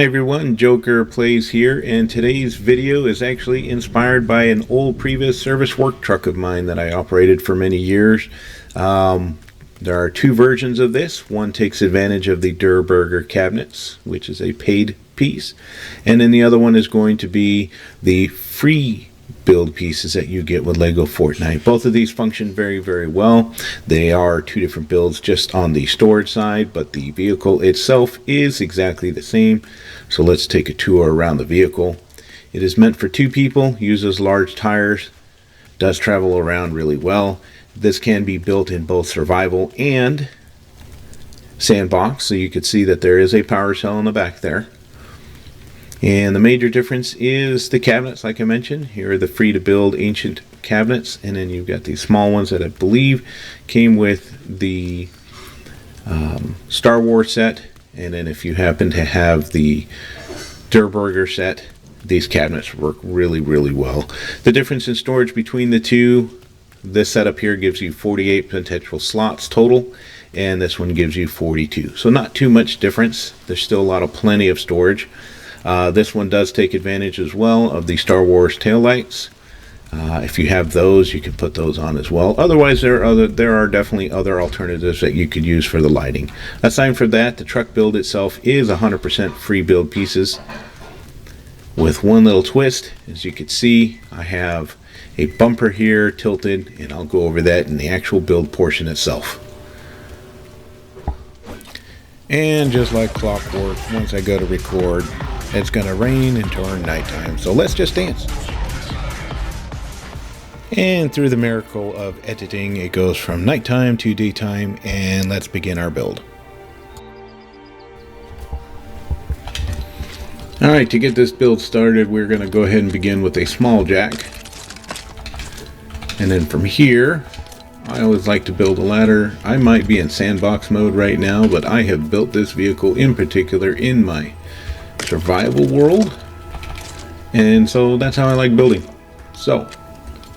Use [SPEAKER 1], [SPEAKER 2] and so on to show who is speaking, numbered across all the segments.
[SPEAKER 1] Hi everyone, Joker Plays here, and today's video is actually inspired by an old previous service work truck of mine that I operated for many years. There are two versions of this. One takes advantage of the Durburger cabinets, which is a paid piece, and then the other one is going to be the free build pieces that you get with Lego Fortnite. Both of these function very well. They are two different builds just on the storage side, but the vehicle itself is exactly the same. So let's take a tour around the vehicle. It is meant for two people, uses large tires, does travel around really well. This can be built in both survival and sandbox, so you can see that there is a power cell in the back there. And the major difference is the cabinets, like I mentioned. Here are the free to build ancient cabinets, and then you've got these small ones that I believe came with the Star Wars set. And then if you happen to have the Durburger set, these cabinets work really well. The difference in storage between the two, this setup here gives you 48 potential slots total, and this one gives you 42. So not too much difference. There's still plenty of storage. This one does take advantage as well of the Star Wars taillights. If you have those, you can put those on as well. Otherwise, there are definitely other alternatives that you could use for the lighting. Aside from that, the truck build itself is 100% free build pieces, with one little twist. As you can see, I have a bumper here tilted, and I'll go over that in the actual build portion itself. And just like clockwork, once I go to record, it's gonna rain and turn nighttime, so let's just dance. And through the miracle of editing, it goes from nighttime to daytime, and let's begin our build. Alright, to get this build started, we're gonna go ahead and begin with a small jack. And then from here, I always like to build a ladder. I might be in sandbox mode right now, but I have built this vehicle in particular in my survival world, and so that's how I like building. So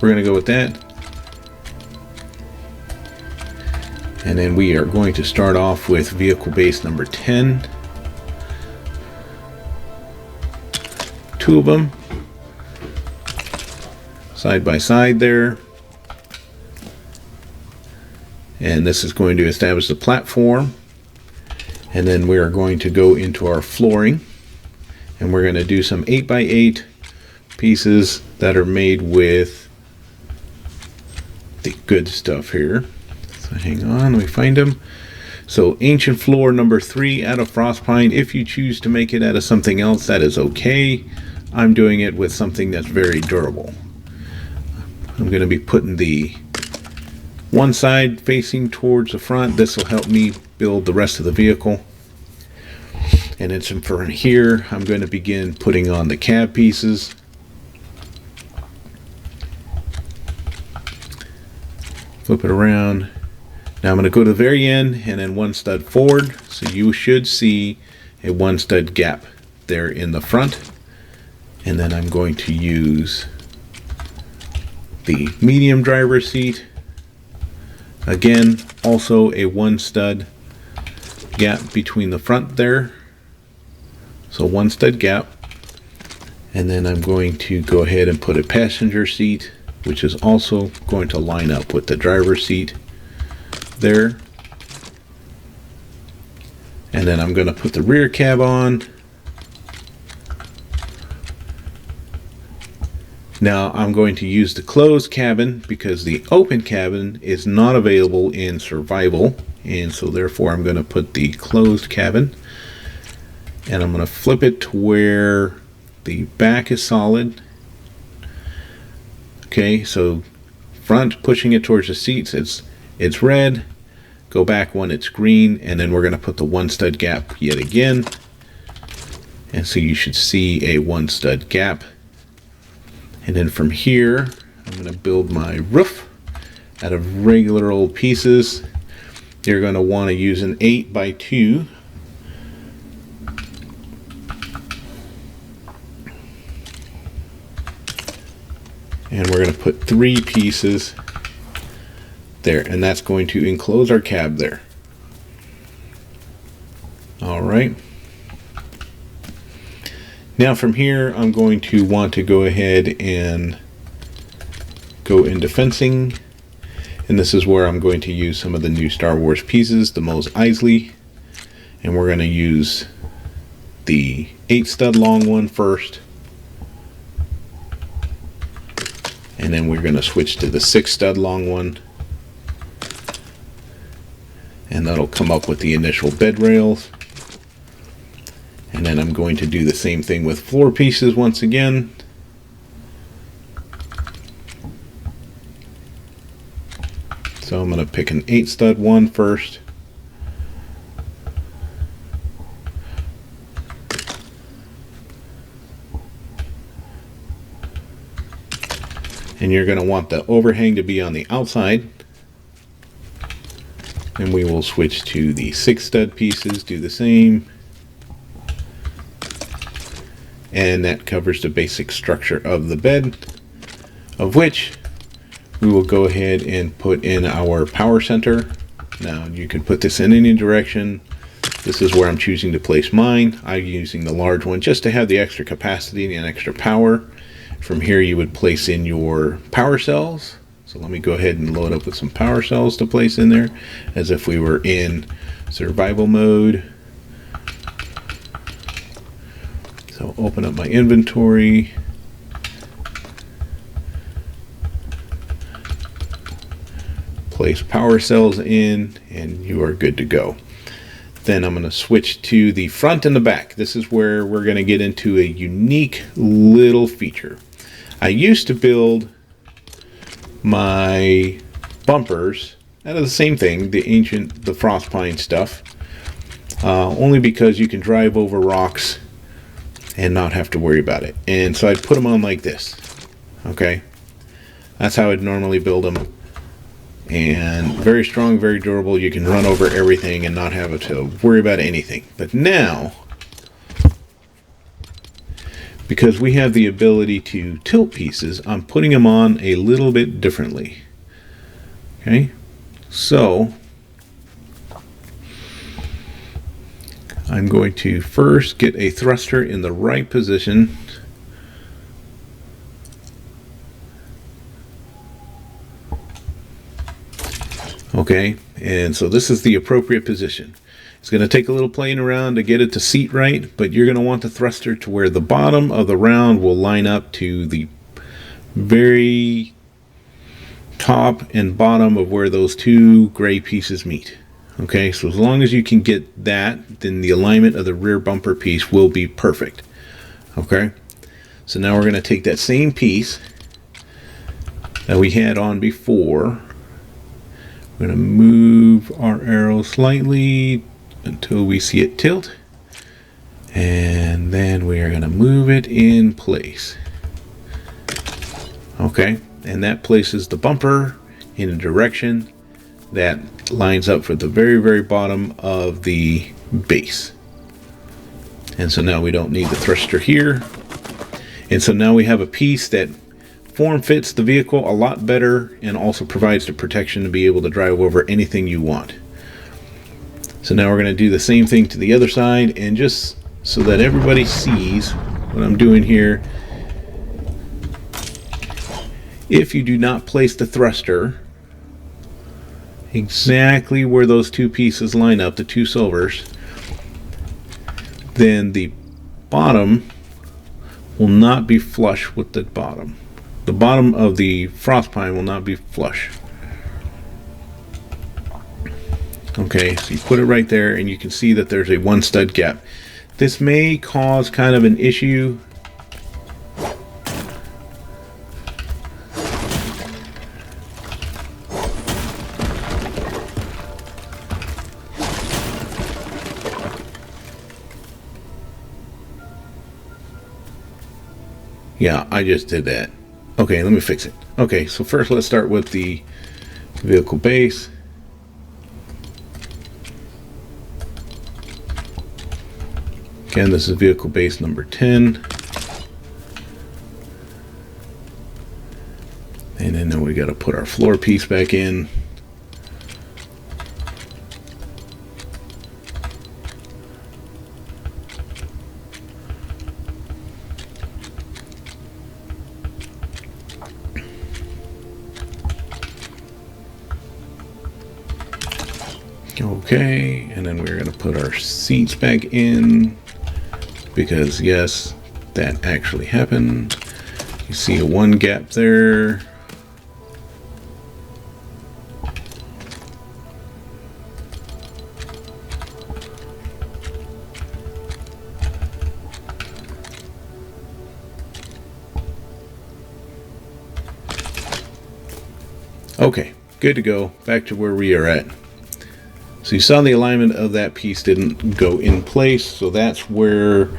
[SPEAKER 1] we're going to go with that, and then we are going to start off with vehicle base number 10. Two of them side by side there, and this is going to establish the platform, and then we are going to go into our flooring. And we're going to do some 8x8 pieces that are made with the good stuff here. So hang on, let me find them. So ancient floor number 3 out of frost pine. If you choose to make it out of something else, that is okay. I'm doing it with something that's very durable. I'm going to be putting the one side facing towards the front. This will help me build the rest of the vehicle. And then from here, I'm going to begin putting on the cab pieces. Flip it around. Now I'm going to go to the very end and then one stud forward. So you should see a one stud gap there in the front. And then I'm going to use the medium driver's seat. Again, also a one stud gap between the front there. So one stud gap, and then I'm going to go ahead and put a passenger seat, which is also going to line up with the driver's seat there. And then I'm going to put the rear cab on. Now I'm going to use the closed cabin because the open cabin is not available in survival, and so therefore I'm going to put the closed cabin. And I'm going to flip it to where the back is solid. Okay, so front, pushing it towards the seats, it's red. Go back when it's green, and then we're going to put the one stud gap yet again. And so you should see a one stud gap. And then from here, I'm going to build my roof out of regular old pieces. You're going to want to use an 8x2. And we're going to put 3 pieces there, and that's going to enclose our cab there. All right. Now from here, I'm going to want to go ahead and go into fencing. And this is where I'm going to use some of the new Star Wars pieces, the Mos Eisley. And we're going to use the 8-stud long one first. And then we're going to switch to the 6-stud long one. And that'll come up with the initial bed rails. And then I'm going to do the same thing with floor pieces once again. So I'm going to pick an 8-stud one first. And you're going to want the overhang to be on the outside. And we will switch to the 6-stud pieces, do the same. And that covers the basic structure of the bed, of which we will go ahead and put in our power center. Now you can put this in any direction. This is where I'm choosing to place mine. I'm using the large one just to have the extra capacity and extra power. From here you would place in your power cells. So let me go ahead and load up with some power cells to place in there as if we were in survival mode. So open up my inventory. Place power cells in and you are good to go. Then I'm going to switch to the front and the back. This is where we're going to get into a unique little feature. I used to build my bumpers out of the same thing, the frost pine stuff, only because you can drive over rocks and not have to worry about it. And so I'd put them on like this. Okay, that's how I'd normally build them. And very strong, very durable. You can run over everything and not have to worry about anything. But now, because we have the ability to tilt pieces, I'm putting them on a little bit differently. Okay, so I'm going to first get a thruster in the right position. Okay, and so this is the appropriate position. It's going to take a little playing around to get it to seat right, but you're going to want the thruster to where the bottom of the round will line up to the very top and bottom of where those two gray pieces meet. Okay, so as long as you can get that, then the alignment of the rear bumper piece will be perfect. Okay, so now we're going to take that same piece that we had on before. We're going to move our arrow slightly until we see it tilt, and then we are going to move it in place. Okay, and that places the bumper in a direction that lines up for the very, very bottom of the base. And so now we don't need the thruster here. And so now we have a piece that form fits the vehicle a lot better and also provides the protection to be able to drive over anything you want. So now we're going to do the same thing to the other side, and just so that everybody sees what I'm doing here, if you do not place the thruster exactly where those two pieces line up, the two silvers, then the bottom will not be flush with the bottom. The bottom of the frost pine will not be flush. Okay, so you put it right there and you can see that there's a 1-stud gap. This may cause kind of an issue. Yeah, I just did that. Okay, let me fix it. Okay, so first let's start with the vehicle base. Again, this is vehicle base number 10. And then we got to put our floor piece back in. Okay, and then we're going to put our seats back in because yes, that actually happened. You see a one gap there. Okay, good to go. Back to where we are at. So you saw the alignment of that piece didn't go in place, so that's where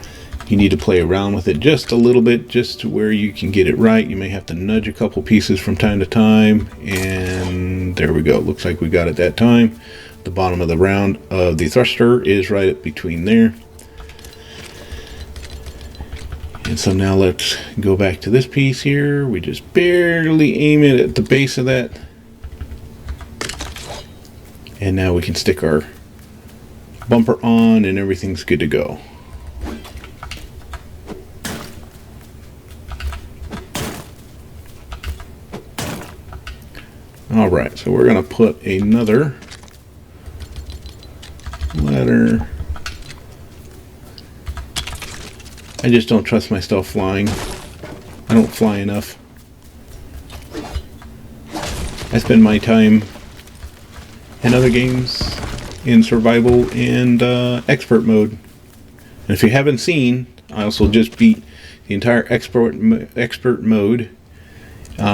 [SPEAKER 1] you need to play around with it just a little bit, just to where you can get it right. You may have to nudge a couple pieces from time to time, and there we go. Looks like we got it that time. The bottom of the round of the thruster is right up between there. And so now let's go back to this piece here. We just barely aim it at the base of that. And now we can stick our bumper on and everything's good to go. All right, so we're going to put another ladder. I just don't trust myself flying. I don't fly enough. I spend my time in other games in survival and expert mode. And if you haven't seen, I also just beat the entire expert mode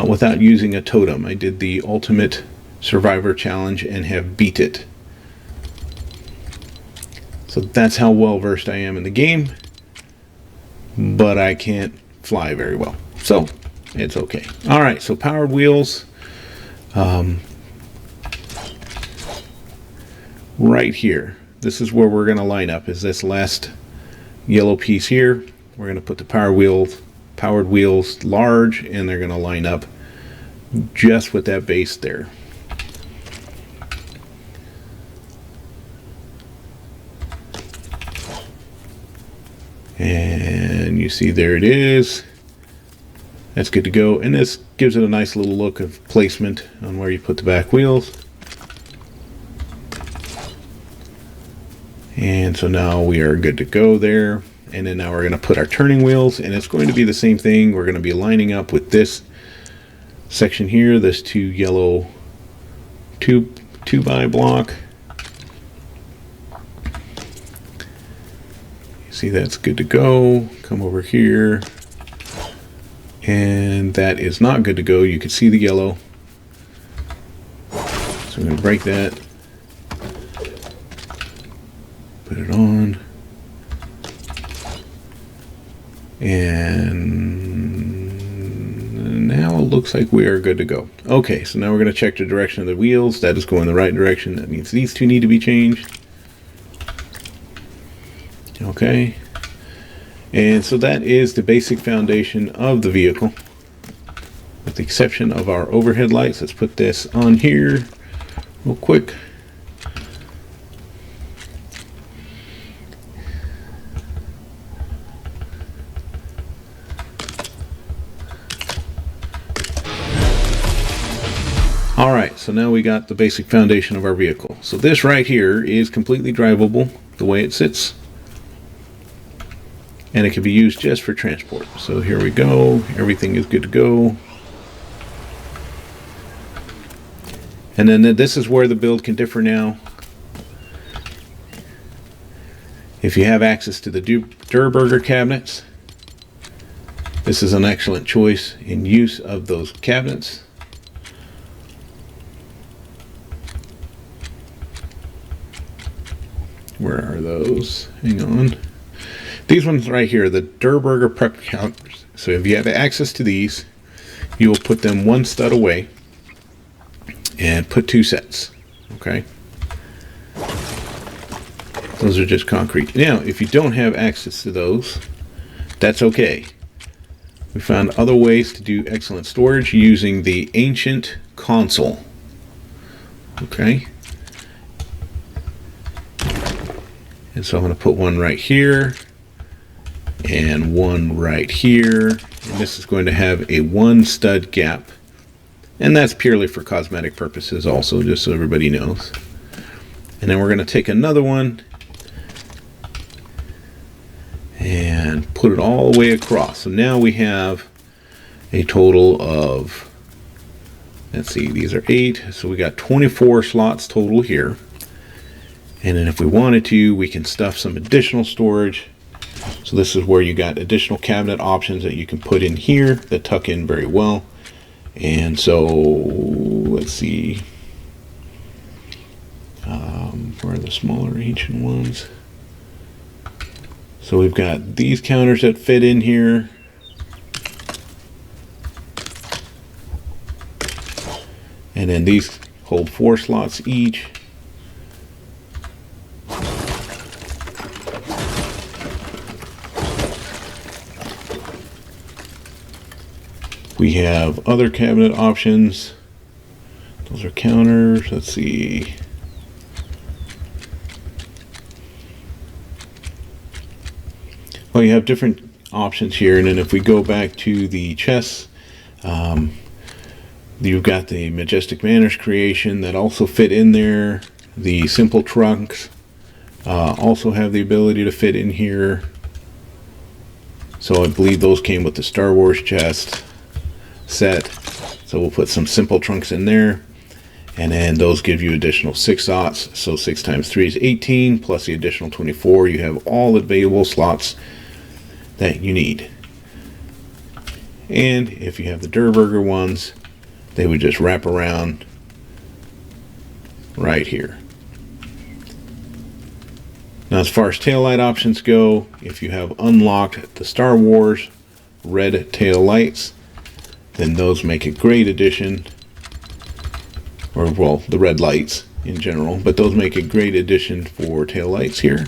[SPEAKER 1] without using a totem. I did the ultimate survivor challenge and have beat it. So that's how well versed I am in the game. But I can't fly very well, so it's okay. All right, so powered wheels. Right here, this is where we're going to line up, is this last yellow piece here. We're going to put the powered wheels large, and they're going to line up just with that base there. And you see there it is. That's good to go. And this gives it a nice little look of placement on where you put the back wheels. And so now we are good to go there. And then now we're going to put our turning wheels, and it's going to be the same thing. We're going to be lining up with this section here, this two yellow 2x block. See, that's good to go. Come over here, and that is not good to go. You can see the yellow, so I'm going to break that, put it on, and now it looks like we are good to go. Okay, so now we're going to check the direction of the wheels. That is going the right direction. That means these two need to be changed. Okay, and so that is the basic foundation of the vehicle, with the exception of our overhead lights. Let's put this on here real quick. All right, so now we got the basic foundation of our vehicle. So this right here is completely drivable the way it sits. And it can be used just for transport. So here we go. Everything is good to go. And then this is where the build can differ now. If you have access to the Durburger cabinets, this is an excellent choice in use of those cabinets. Where are those? Hang on. These ones right here, the Durburger prep counters. So if you have access to these, you will put them one stud away and put two sets. Okay. Those are just concrete. Now, if you don't have access to those, that's okay. We found other ways to do excellent storage using the ancient console. Okay. And so I'm going to put one right here and one right here, and this is going to have a one stud gap, and that's purely for cosmetic purposes also, just so everybody knows. And then we're going to take another one and put it all the way across. So now we have a total of, let's see, these are 8, so we got 24 slots total here. And then if we wanted to, we can stuff some additional storage. So this is where you got additional cabinet options that you can put in here that tuck in very well. And so let's see, where are the smaller ancient ones? So we've got these counters that fit in here. And then these hold 4 slots each. We have other cabinet options. Those are counters. Let's see. Well, you have different options here, and then if we go back to the chests, you've got the Majestic Manners creation that also fit in there. The simple trunks also have the ability to fit in here. So I believe those came with the Star Wars chest set. So we'll put some simple trunks in there, and then those give you additional 6 slots. So 6 times 3 is 18, plus the additional 24. You have all available slots that you need. And if you have the Durburger ones, they would just wrap around right here. Now, as far as taillight options go, if you have unlocked the Star Wars red tail lights, then those make a great addition. Or, well, the red lights in general, but those make a great addition for tail lights here.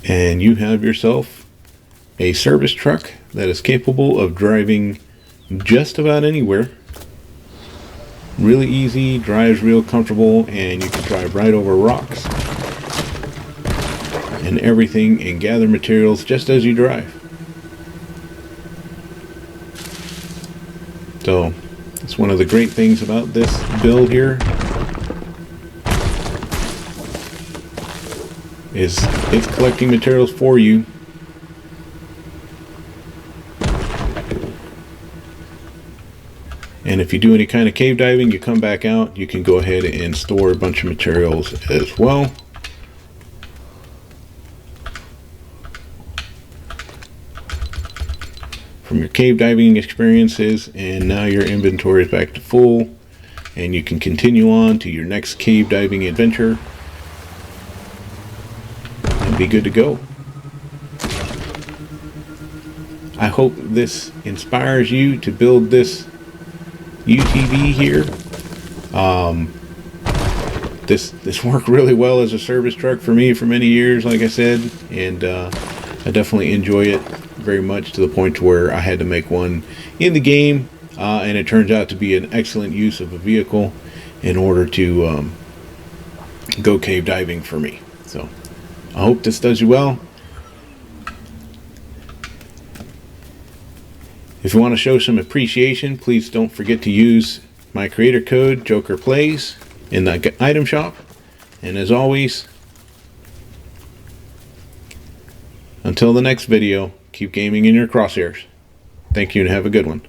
[SPEAKER 1] And you have yourself a service truck that is capable of driving just about anywhere. Really easy, drives real comfortable, and you can drive right over rocks and everything and gather materials just as you drive. So it's one of the great things about this build here is it's collecting materials for you. And if you do any kind of cave diving, you come back out, you can go ahead and store a bunch of materials as well. From your cave diving experiences, and now your inventory is back to full, and you can continue on to your next cave diving adventure and be good to go. I hope this inspires you to build this UTV here. This worked really well as a service truck for me for many years, like I said, and I definitely enjoy it very much, to the point where I had to make one in the game, and it turns out to be an excellent use of a vehicle in order to go cave diving for me. So I hope this does you well. If you want to show some appreciation, please don't forget to use my creator code JokerPlays in the item shop. And as always, until the next video, keep gaming in your crosshairs. Thank you and have a good one.